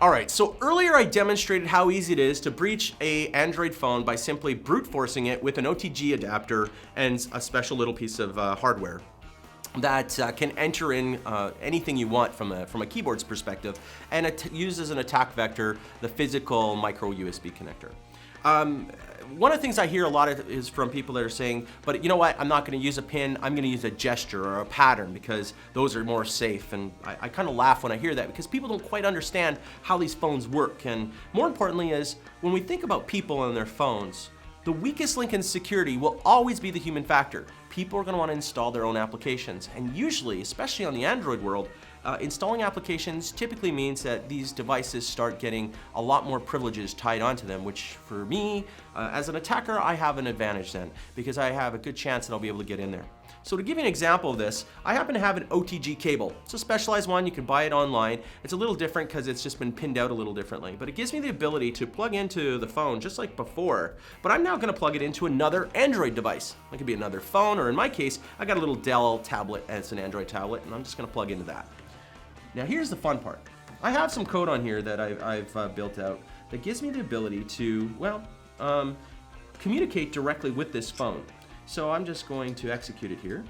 All right, so earlier I demonstrated how easy it is to breach a Android phone by simply brute forcing it with an OTG adapter and a special little piece of hardware that can enter in anything you want from a keyboard's perspective, and it uses an attack vector, the physical micro USB connector. One of the things I hear a lot of is from people that are saying, but you know what, I'm not going to use a pin, I'm going to use a gesture or a pattern because those are more safe. And I kind of laugh when I hear that because people don't quite understand how these phones work. And more importantly is, when we think about people and their phones, the weakest link in security will always be the human factor. People are going to want to install their own applications. And usually, especially on the Android world, installing applications typically means that these devices start getting a lot more privileges tied onto them, which for me, as an attacker, I have an advantage then, because I have a good chance that I'll be able to get in there. So to give you an example of this, I happen to have an OTG cable. It's a specialized one, you can buy it online. It's a little different because it's just been pinned out a little differently, but it gives me the ability to plug into the phone just like before, but I'm now gonna plug it into another Android device. It could be another phone, or in my case, I got a little Dell tablet and it's an Android tablet, and I'm just gonna plug into that. Now here's the fun part. I have some code on here that I've built out that gives me the ability to, well, communicate directly with this phone. So I'm just going to execute it here.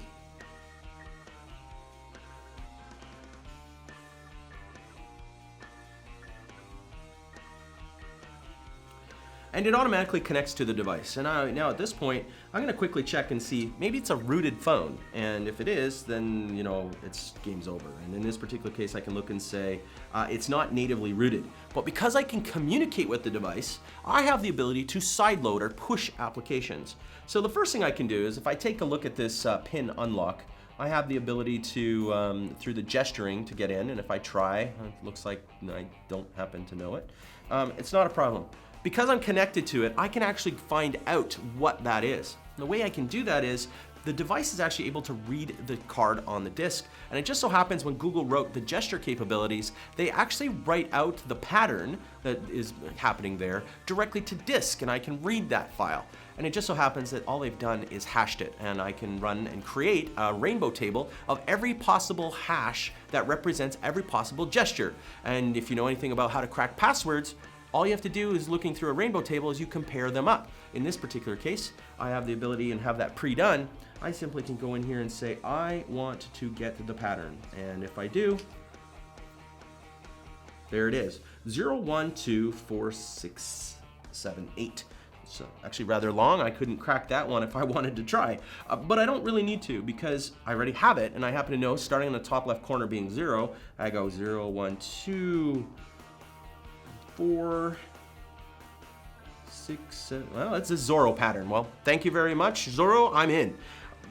And it automatically connects to the device. And now at this point, I'm gonna quickly check and see, maybe it's a rooted phone. And if it is, then you know, it's game's over. And in this particular case, I can look and say, it's not natively rooted. But because I can communicate with the device, I have the ability to sideload or push applications. So the first thing I can do is if I take a look at this pin unlock, I have the ability to, through the gesturing, to get in. And if I try, it looks like I don't happen to know it. It's not a problem. Because I'm connected to it, I can actually find out what that is. And the way I can do that is, the device is actually able to read the card on the disk. And it just so happens when Google wrote the gesture capabilities, they actually write out the pattern that is happening there directly to disk, and I can read that file. And it just so happens that all they've done is hashed it, and I can run and create a rainbow table of every possible hash that represents every possible gesture. And if you know anything about how to crack passwords, all you have to do is looking through a rainbow table as you compare them up. In this particular case, I have the ability and have that pre-done. I simply can go in here and say, I want to get the pattern. And if I do, there it is, 0, 1, 2, 4, 6, 7, 8. So actually rather long. I couldn't crack that one if I wanted to try, but I don't really need to because I already have it. And I happen to know, starting in the top left corner being 0, I go 0, 1, 2, 4, 6, 7, well, it's a Zorro pattern. Well, thank you very much, Zorro, I'm in.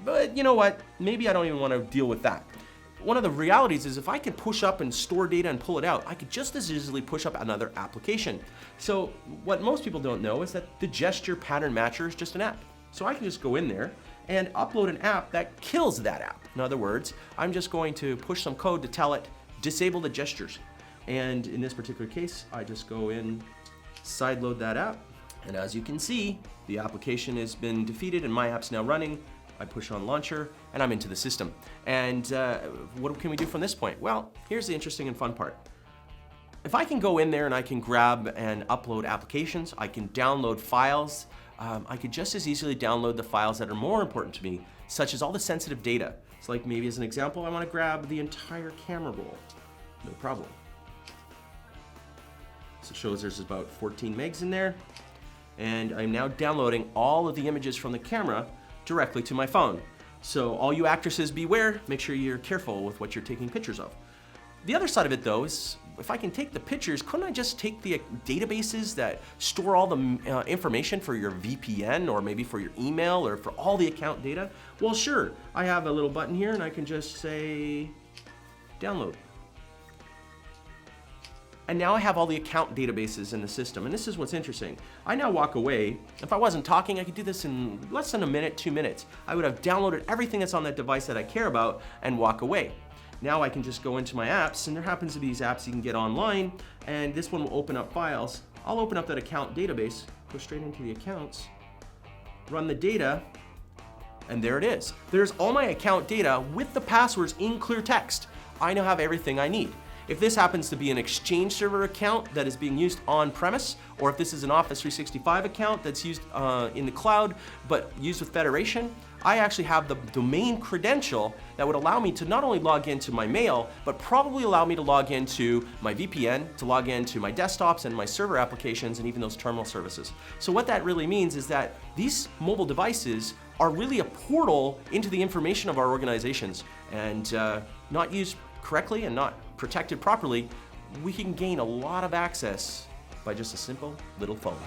But you know what? Maybe I don't even want to deal with that. One of the realities is if I can push up and store data and pull it out, I could just as easily push up another application. So what most people don't know is that the gesture pattern matcher is just an app. So I can just go in there and upload an app that kills that app. In other words, I'm just going to push some code to tell it, disable the gestures. And in this particular case, I just go in, sideload that app, and as you can see, the application has been defeated and my app's now running. I push on launcher, and I'm into the system. And what can we do from this point? Well, here's the interesting and fun part. If I can go in there and I can grab and upload applications, I can download files, I could just as easily download the files that are more important to me, such as all the sensitive data. So like maybe as an example, I want to grab the entire camera roll. No problem. So it shows there's about 14 megs in there. And I'm now downloading all of the images from the camera directly to my phone. So all you actresses beware, make sure you're careful with what you're taking pictures of. The other side of it though is, if I can take the pictures, couldn't I just take the databases that store all the information for your VPN or maybe for your email or for all the account data? Well, sure, I have a little button here and I can just say, download. And now I have all the account databases in the system. And this is what's interesting. I now walk away. If I wasn't talking, I could do this in less than a minute, 2 minutes. I would have downloaded everything that's on that device that I care about and walk away. Now I can just go into my apps, and there happens to be these apps you can get online, and this one will open up files. I'll open up that account database, go straight into the accounts, run the data, and there it is. There's all my account data with the passwords in clear text. I now have everything I need. If this happens to be an Exchange server account that is being used on premise, or if this is an Office 365 account that's used in the cloud but used with Federation, I actually have the domain credential that would allow me to not only log into my mail, but probably allow me to log into my VPN, to log into my desktops and my server applications and even those terminal services. So what that really means is that these mobile devices are really a portal into the information of our organizations, and not used correctly and not protected properly, we can gain a lot of access by just a simple little phone.